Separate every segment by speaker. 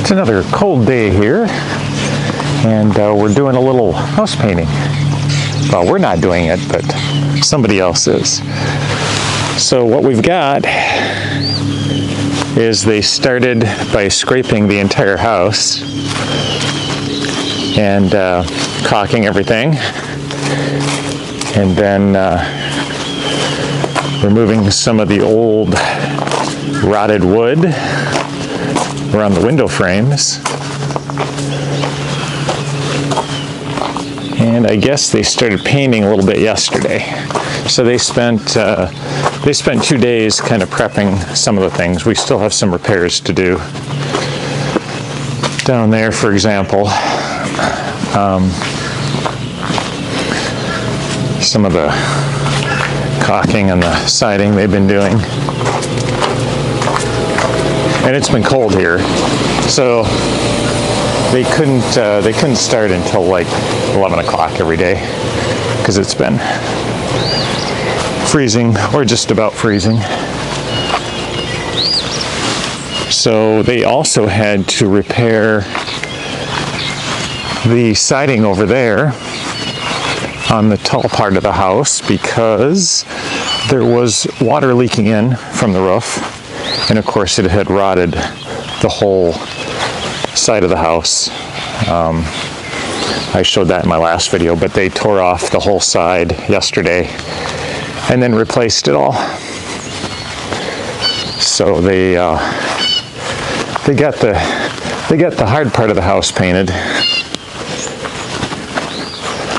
Speaker 1: It's another cold day here, and we're doing a little house painting. Well, we're not doing it, but somebody else is. So what we've got is they started by scraping the entire house and caulking everything, and then removing some of the old rotted wood around the window frames. And I guess they started painting a little bit yesterday. So they spent 2 days kind of prepping some of the things. We still have some repairs to do. Down there, for example, some of the caulking and the siding they've been doing. And it's been cold here, so they couldn't start until like 11 o'clock every day because it's been freezing or just about freezing. So they also had to repair the siding over there on the tall part of the house because there was water leaking in from the roof. And of course it had rotted the whole side of the house. I showed that in my last video, but they tore off the whole side yesterday and then replaced it all. So they got the hard part of the house painted,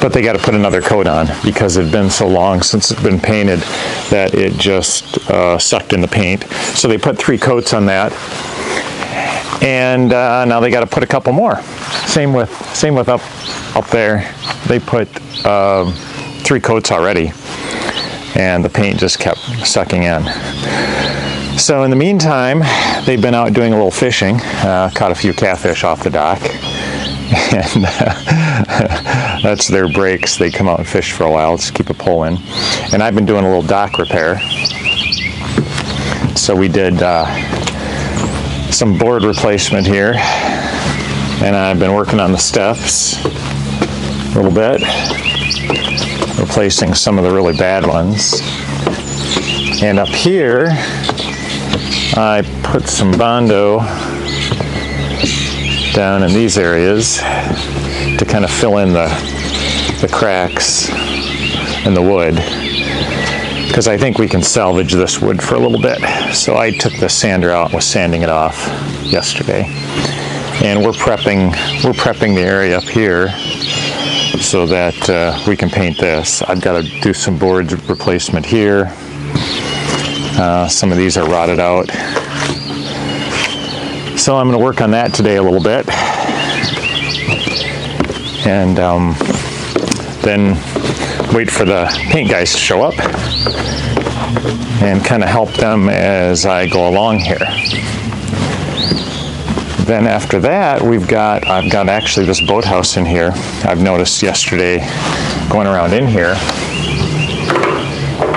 Speaker 1: but they got to put another coat on because it had been so long since it's been painted that it just sucked in the paint. So they put 3 coats on that, and now they got to put a couple more. Same with up there. They put 3 coats already, and the paint just kept sucking in. So in the meantime, they've been out doing a little fishing, caught a few catfish off the dock. And that's their breaks. They come out and fish for a while, just keep a pole in. And I've been doing a little dock repair. So we did some board replacement here, and I've been working on the steps a little bit, replacing some of the really bad ones. And up here, I put some Bondo down in these areas to kind of fill in the cracks in the wood, because I think we can salvage this wood for a little bit. So I took the sander out and was sanding it off yesterday, and we're prepping the area up here so that we can paint this. I've got to do some board replacement here. Some of these are rotted out. So I'm going to work on that today a little bit, and then wait for the paint guys to show up and kind of help them as I go along here. Then after that, I've got actually this boathouse in here. I've noticed yesterday going around in here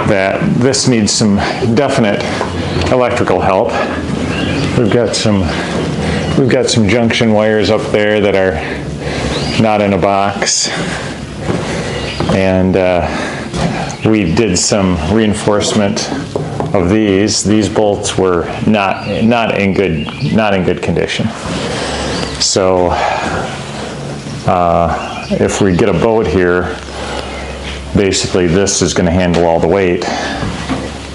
Speaker 1: that this needs some definite electrical help. We've got some junction wires up there that are not in a box, and we did some reinforcement of these. These bolts were not in good condition. So if we get a boat here, basically this is going to handle all the weight.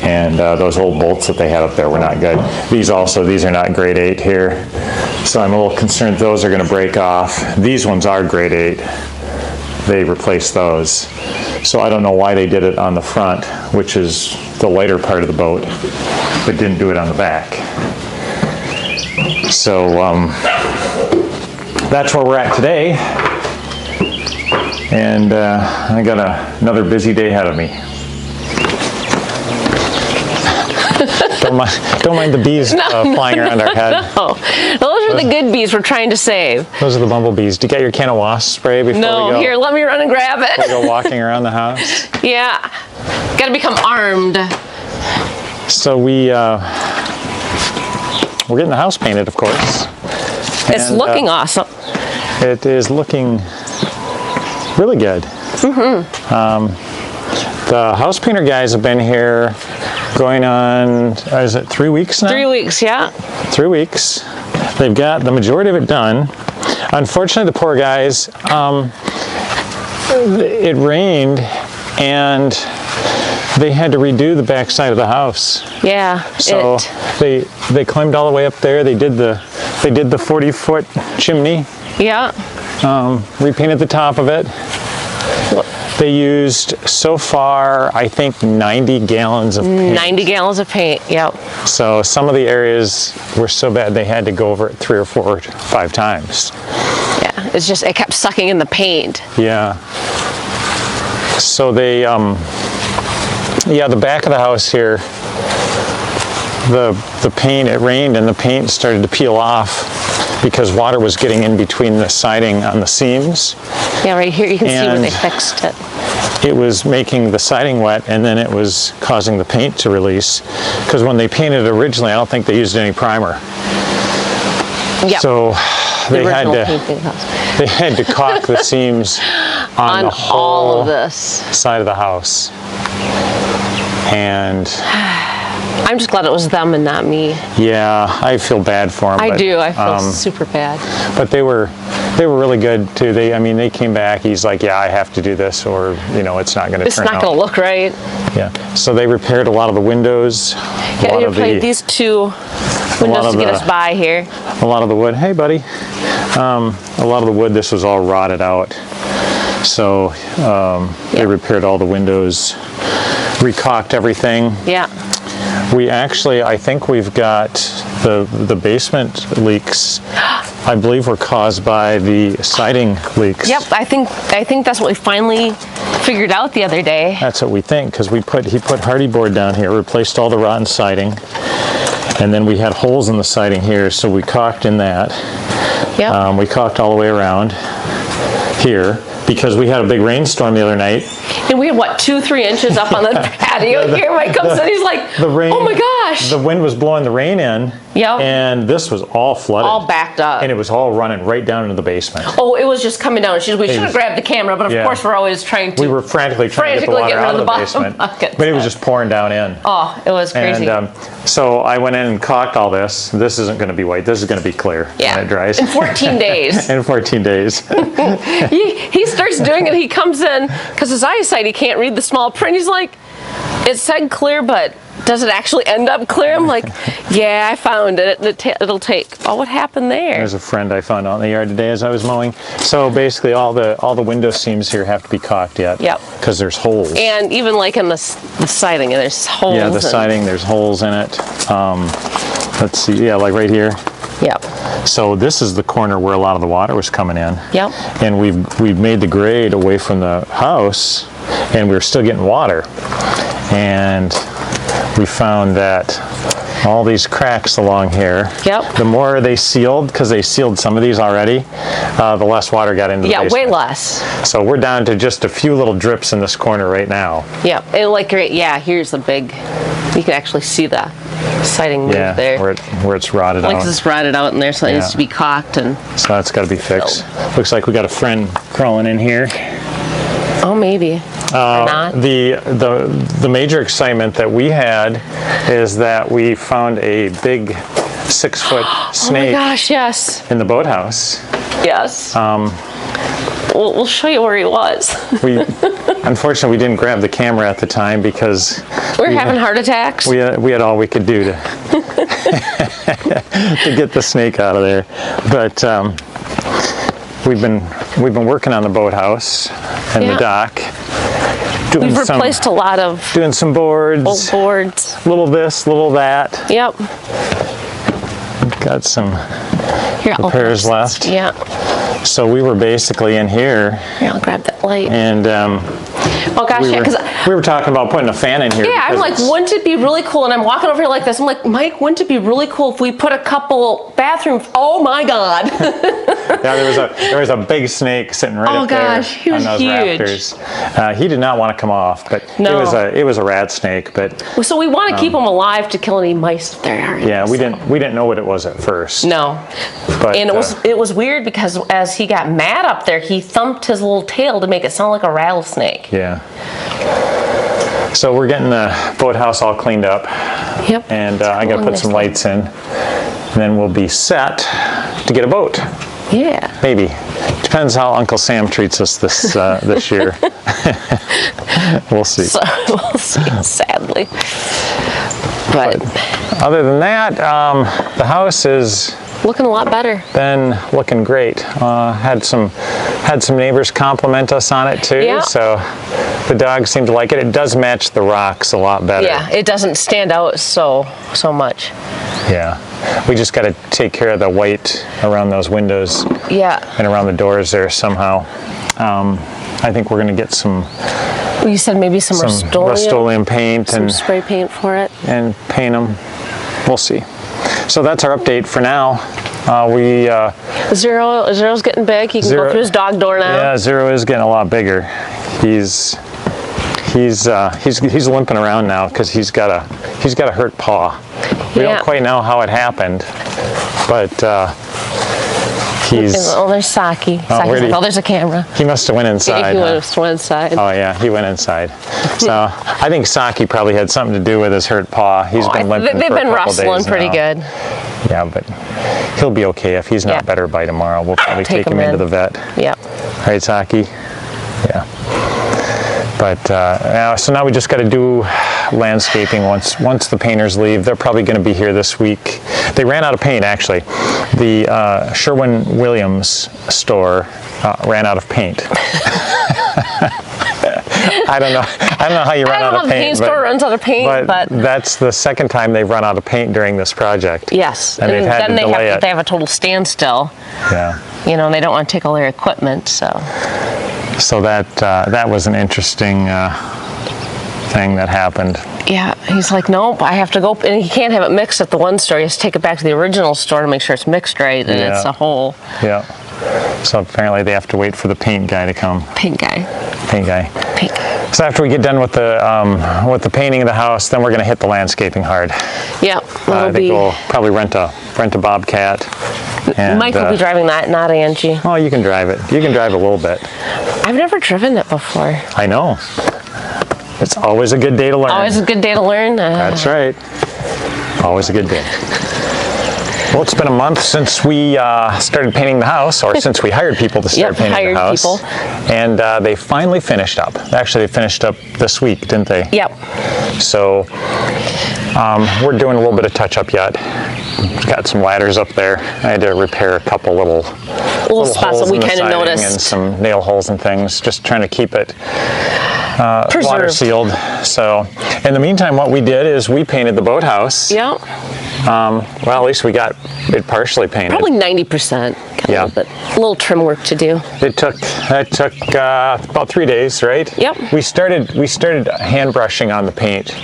Speaker 1: And those old bolts that they had up there were not good. These are not grade 8 here. So I'm a little concerned those are going to break off. These ones are grade 8. They replaced those. So I don't know why they did it on the front, which is the lighter part of the boat, but didn't do it on the back. So that's where we're at today. And I got another busy day ahead of me. Don't mind the bees flying around our head.
Speaker 2: No, those are the good bees we're trying to save.
Speaker 1: Those are the bumblebees. Do you get your can of wasp spray before we go?
Speaker 2: No, here, let me run and grab it.
Speaker 1: Before we go walking around the house?
Speaker 2: Yeah, gotta become armed.
Speaker 1: So we're getting the house painted, of course.
Speaker 2: It's
Speaker 1: And,
Speaker 2: looking awesome.
Speaker 1: It is looking really good. The house painter guys have been here going on, is it 3 weeks now?
Speaker 2: 3 weeks, yeah.
Speaker 1: 3 weeks. They've got the majority of it done. Unfortunately, the poor guys, it rained and they had to redo the back side of the house.
Speaker 2: Yeah.
Speaker 1: So they climbed all the way up there. They did the 40-foot chimney.
Speaker 2: Yeah.
Speaker 1: Repainted the top of it. They used so far, I think, 90 gallons of paint.
Speaker 2: 90 gallons of paint. Yep.
Speaker 1: So some of the areas were so bad they had to go over it 3 or 4 or 5 times.
Speaker 2: Yeah. It's just it kept sucking in the paint.
Speaker 1: Yeah. So they, the back of the house here, the paint, it rained and the paint started to peel off because water was getting in between the siding on the seams.
Speaker 2: Yeah, right here you can see where
Speaker 1: And
Speaker 2: they fixed it.
Speaker 1: it was making the siding wet, and then it was causing the paint to release. Because when they painted it originally, I don't think they used any primer.
Speaker 2: Yep.
Speaker 1: So they had
Speaker 2: original
Speaker 1: to
Speaker 2: painting house.
Speaker 1: they had to caulk the seams on the
Speaker 2: On
Speaker 1: whole
Speaker 2: all of this.
Speaker 1: side of the house. And
Speaker 2: I'm just glad it was them and not me.
Speaker 1: yeah, I feel bad for them.
Speaker 2: I do. I feel super bad.
Speaker 1: But they were really good too. They came back. He's like, yeah, I have to do this, or it's not going to
Speaker 2: It's
Speaker 1: turn out.
Speaker 2: not going to look right.
Speaker 1: Yeah. So they repaired a lot of the windows.
Speaker 2: Yeah, you played these 2 windows to get us by here.
Speaker 1: A lot of the wood. Hey, buddy. A lot of the wood. This was all rotted out. So they repaired all the windows, recaulked everything.
Speaker 2: Yeah.
Speaker 1: We actually, I think we've got the basement leaks. I believe were caused by the siding leaks.
Speaker 2: Yep. I think that's what we finally figured out the other day.
Speaker 1: That's what we think, because he put hardy board down here, replaced all the rotten siding, and then we had holes in the siding here, so we caulked in that.
Speaker 2: Yep.
Speaker 1: We caulked all the way around here because we had a big rainstorm the other night.
Speaker 2: And we had, 2-3 inches up on the patio here. Mike comes in, he's like,
Speaker 1: The rain,
Speaker 2: oh my gosh.
Speaker 1: The wind was blowing the rain in.
Speaker 2: Yep.
Speaker 1: And this was all flooded.
Speaker 2: All backed up.
Speaker 1: And it was all running right down into the basement.
Speaker 2: Oh, it was just coming down. We should have grabbed the camera, but of course we're always trying to.
Speaker 1: We were frantically trying to get the water out of the basement. But it was just pouring down in.
Speaker 2: Oh, it was crazy.
Speaker 1: And so I went in and caulked all this. This isn't going to be white. This is going to be clear when it dries.
Speaker 2: In 14 days.
Speaker 1: In 14 days.
Speaker 2: he starts doing it. He comes in, because his eyesight, he can't read the small print. He's like, it said clear, but does it actually end up clear? I'm like, yeah, I found it. It'll take. Oh, what happened there?
Speaker 1: There's a friend I found out in the yard today as I was mowing. So basically all the window seams here have to be caulked yet.
Speaker 2: Yep.
Speaker 1: Because there's holes.
Speaker 2: And even like in the siding, there's holes.
Speaker 1: Yeah, the siding, there's holes in it. Let's see, yeah, like right here.
Speaker 2: Yep.
Speaker 1: So this is the corner where a lot of the water was coming in.
Speaker 2: Yep.
Speaker 1: And we've made the grade away from the house, and we're still getting water. And we found that all these cracks along here,
Speaker 2: Yep.
Speaker 1: the more they sealed, because they sealed some of these already, the less water got into the basement.
Speaker 2: way less.
Speaker 1: So we're down to just a few little drips in this corner right now.
Speaker 2: Yep. And like, here's the big, you can actually see the siding move there.
Speaker 1: Where it's rotted
Speaker 2: Like
Speaker 1: out.
Speaker 2: this rotted out in there, so it needs
Speaker 1: Yeah.
Speaker 2: to be caulked. And
Speaker 1: So that's got to be fixed. Looks like we got a friend crawling in here.
Speaker 2: oh, maybe. Or not.
Speaker 1: The major excitement that we had is that we found a big 6-foot
Speaker 2: Oh my
Speaker 1: snake
Speaker 2: gosh, yes.
Speaker 1: in the boathouse.
Speaker 2: Yes. We'll show you where he was.
Speaker 1: Unfortunately, we didn't grab the camera at the time because
Speaker 2: We were having heart attacks.
Speaker 1: we had all we could do to to get the snake out of there. But we've been working on the boathouse and the dock.
Speaker 2: We've replaced a lot of
Speaker 1: doing some boards,
Speaker 2: old boards.
Speaker 1: little this, little that.
Speaker 2: Yep.
Speaker 1: Got some
Speaker 2: Here, I'll
Speaker 1: repairs left.
Speaker 2: Yeah.
Speaker 1: So we were basically in here,
Speaker 2: Here, I'll grab that light.
Speaker 1: and
Speaker 2: Oh gosh, yeah, because
Speaker 1: we were talking about putting a fan in here.
Speaker 2: yeah, I'm
Speaker 1: because
Speaker 2: like,
Speaker 1: it's-
Speaker 2: wouldn't it be really cool? And I'm walking over here like this. I'm like, Mike, wouldn't it be really cool if we put a couple bathrooms? Oh my God.
Speaker 1: there was a big snake sitting right
Speaker 2: Oh
Speaker 1: up there
Speaker 2: gosh, he was
Speaker 1: on those
Speaker 2: huge.
Speaker 1: rafters. He did not want to come off, but
Speaker 2: No.
Speaker 1: it was a rat snake. But
Speaker 2: So we want to keep them alive to kill any mice if there are.
Speaker 1: yeah, we didn't know what it was at first.
Speaker 2: No.
Speaker 1: But,
Speaker 2: And it was weird because as he got mad up there, he thumped his little tail to make it sound like a rattlesnake.
Speaker 1: Yeah. So we're getting the boathouse all cleaned up.
Speaker 2: Yep.
Speaker 1: And I got to put some lights in. And then we'll be set to get a boat.
Speaker 2: Yeah.
Speaker 1: Maybe. Depends how Uncle Sam treats us this year. We'll see.
Speaker 2: So we'll see, sadly. But
Speaker 1: Other than that, the house has
Speaker 2: looking a lot better.
Speaker 1: been looking great. Had some neighbors compliment us on it too.
Speaker 2: Yeah.
Speaker 1: So the dogs seem to like it. It does match the rocks a lot better.
Speaker 2: Yeah, it doesn't stand out so much.
Speaker 1: Yeah. We just got to take care of the white around those windows
Speaker 2: Yeah.
Speaker 1: and around the doors there somehow. I think we're going to get some
Speaker 2: You said maybe some
Speaker 1: Rust-Oleum paint
Speaker 2: some
Speaker 1: and
Speaker 2: spray paint for it.
Speaker 1: paint them. We'll see. So that's our update for now.
Speaker 2: Zero's getting big. He can
Speaker 1: Zero-
Speaker 2: go through his dog door now.
Speaker 1: Yeah, Zero is getting a lot bigger. He's limping around now because he's got a hurt paw. We
Speaker 2: Yeah.
Speaker 1: don't quite know how it happened, but he's
Speaker 2: Oh, there's Saki. Saki's
Speaker 1: where'd
Speaker 2: like,
Speaker 1: he-
Speaker 2: oh, there's a camera.
Speaker 1: he must have went inside.
Speaker 2: He
Speaker 1: huh?
Speaker 2: went inside.
Speaker 1: Oh yeah, he went inside. So I think Saki probably had something to do with his hurt paw. He's been limping
Speaker 2: They've
Speaker 1: for a
Speaker 2: been
Speaker 1: couple
Speaker 2: wrestling
Speaker 1: days
Speaker 2: pretty
Speaker 1: now.
Speaker 2: good.
Speaker 1: Yeah, but he'll be okay if he's not
Speaker 2: Yeah.
Speaker 1: better by tomorrow. We'll probably
Speaker 2: Take
Speaker 1: take him
Speaker 2: him
Speaker 1: into
Speaker 2: in.
Speaker 1: the vet.
Speaker 2: Yeah.
Speaker 1: Right, Saki? Yeah. But so now we just got to do landscaping once the painters leave. They're probably going to be here this week. They ran out of paint actually. The Sherwin-Williams store ran out of paint. I don't know how you run out of
Speaker 2: The paint
Speaker 1: paint.
Speaker 2: store runs out of paint, but
Speaker 1: that's the second time they've run out of paint during this project.
Speaker 2: yes.
Speaker 1: And they've had to
Speaker 2: then
Speaker 1: delay it.
Speaker 2: they have a total standstill.
Speaker 1: Yeah.
Speaker 2: You know, and they don't want to take all their equipment, so.
Speaker 1: So that was an interesting thing that happened.
Speaker 2: Yeah, he's like, nope, I have to go, and he can't have it mixed at the one store. He has to take it back to the original store to make sure it's mixed right, and
Speaker 1: Yeah.
Speaker 2: it's a whole
Speaker 1: Yeah. So apparently they have to wait for the paint guy to come.
Speaker 2: paint guy.
Speaker 1: Paint guy.
Speaker 2: Paint guy.
Speaker 1: So after we get done with the painting of the house, then we're going to hit the landscaping hard.
Speaker 2: Yeah,
Speaker 1: I think we'll probably rent a Bobcat. And,
Speaker 2: Mike will be driving that, not Angie.
Speaker 1: Oh, you can drive it. You can drive a little bit.
Speaker 2: I've never driven it before.
Speaker 1: I know. It's always a good day to learn.
Speaker 2: Always a good day to learn.
Speaker 1: That's right. Always a good day. Well, it's been a month since we started painting the house, or since we hired people to start painting
Speaker 2: hired
Speaker 1: the house.
Speaker 2: people.
Speaker 1: And they finally finished up. Actually, they finished up this week, didn't they?
Speaker 2: Yep.
Speaker 1: So we're doing a little bit of touch-up yet. Got some ladders up there. I had to repair a couple little
Speaker 2: Spots
Speaker 1: holes
Speaker 2: that we
Speaker 1: in the
Speaker 2: kind of
Speaker 1: siding
Speaker 2: noticed.
Speaker 1: and some nail holes and things, just trying to keep it water
Speaker 2: Preserved.
Speaker 1: sealed. So in the meantime, what we did is we painted the boathouse.
Speaker 2: Yeah.
Speaker 1: Well, at least we got it partially painted.
Speaker 2: Probably 90%.
Speaker 1: Yeah.
Speaker 2: A little trim work to do.
Speaker 1: That took about 3 days, right?
Speaker 2: Yep.
Speaker 1: We started hand brushing on the paint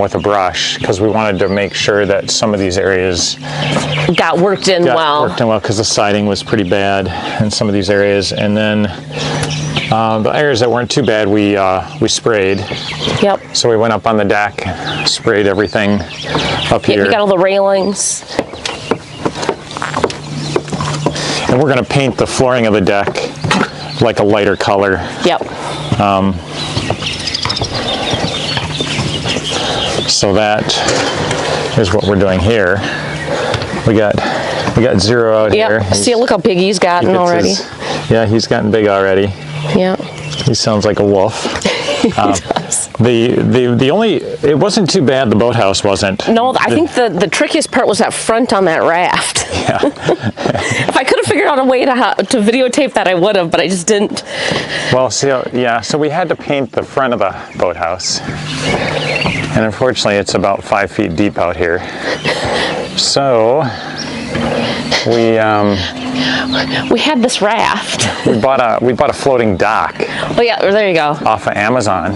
Speaker 1: with a brush because we wanted to make sure that some of these areas
Speaker 2: Got worked in well.
Speaker 1: worked in well because the siding was pretty bad in some of these areas, and then the areas that weren't too bad we sprayed.
Speaker 2: Yep.
Speaker 1: So we went up on the deck, sprayed everything up
Speaker 2: Yeah,
Speaker 1: here.
Speaker 2: we got all the railings.
Speaker 1: And we're going to paint the flooring of the deck like a lighter color.
Speaker 2: Yep.
Speaker 1: So that is what we're doing here. We got Zero out here.
Speaker 2: Yep. See, look how big he's gotten
Speaker 1: He gets
Speaker 2: already.
Speaker 1: yeah, he's gotten big already.
Speaker 2: Yeah.
Speaker 1: He sounds like a wolf.
Speaker 2: He does.
Speaker 1: The only, it wasn't too bad, the boathouse wasn't.
Speaker 2: No, I think the trickiest part was that front on that raft.
Speaker 1: Yeah.
Speaker 2: If I could have figured out a way to videotape that, I would have, but I just didn't.
Speaker 1: Well, see, yeah, so we had to paint the front of the boathouse. And unfortunately, it's about 5 feet deep out here. So
Speaker 2: We had this raft.
Speaker 1: we bought a floating dock
Speaker 2: Oh yeah, there you go.
Speaker 1: off of Amazon.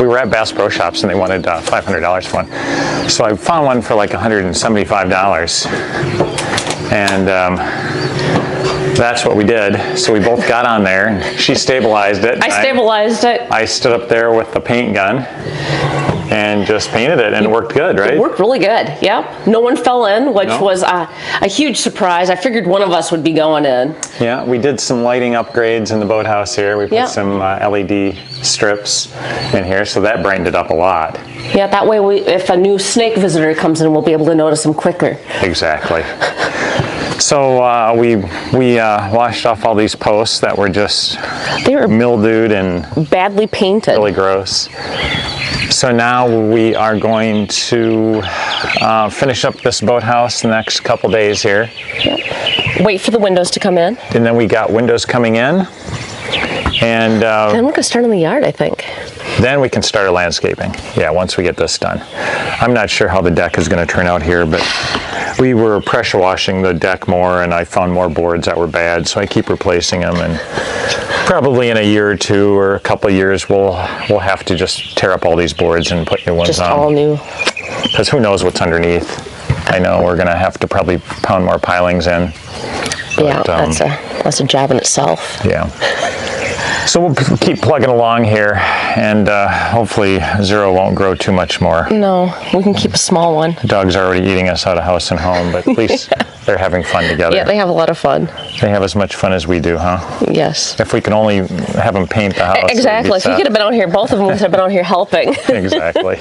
Speaker 1: We were at Bass Pro Shops and they wanted $500 for one. So I found one for like $175. And that's what we did. So we both got on there, and she stabilized it.
Speaker 2: I stabilized it.
Speaker 1: I stood up there with the paint gun and just painted it, and it worked good, right?
Speaker 2: It worked really good, yep. No one fell in, which
Speaker 1: No.
Speaker 2: was a huge surprise. I figured one of us would be going in.
Speaker 1: Yeah, we did some lighting upgrades in the boathouse here. We put
Speaker 2: Yeah.
Speaker 1: some LED strips in here, so that brightened it up a lot.
Speaker 2: Yeah, that way if a new snake visitor comes in, we'll be able to notice them quicker.
Speaker 1: Exactly. So we washed off all these posts that were just
Speaker 2: They were
Speaker 1: mildewed and
Speaker 2: badly painted.
Speaker 1: really gross. So now we are going to finish up this boathouse the next couple days here.
Speaker 2: Wait for the windows to come in.
Speaker 1: And then we got windows coming in. And
Speaker 2: Then we're going to start in the yard, I think.
Speaker 1: then we can start our landscaping. Yeah, once we get this done. I'm not sure how the deck is going to turn out here, but we were pressure washing the deck more, and I found more boards that were bad, so I keep replacing them. And probably in a year or two or a couple of years, we'll have to just tear up all these boards and put new ones
Speaker 2: Just
Speaker 1: on.
Speaker 2: all new.
Speaker 1: Because who knows what's underneath. I know we're going to have to probably pound more pilings in.
Speaker 2: Yeah,
Speaker 1: But,
Speaker 2: that's a job in itself.
Speaker 1: yeah. So we'll keep plugging along here, and hopefully Zero won't grow too much more.
Speaker 2: No, we can keep a small one.
Speaker 1: The dog's already eating us out of house and home, but at least they're having fun together.
Speaker 2: Yeah, they have a lot of fun.
Speaker 1: They have as much fun as we do, huh?
Speaker 2: Yes.
Speaker 1: If we can only have them paint the house. we'd be
Speaker 2: Exactly. If you
Speaker 1: set.
Speaker 2: could have been out here, both of them would have been out here helping.
Speaker 1: Exactly.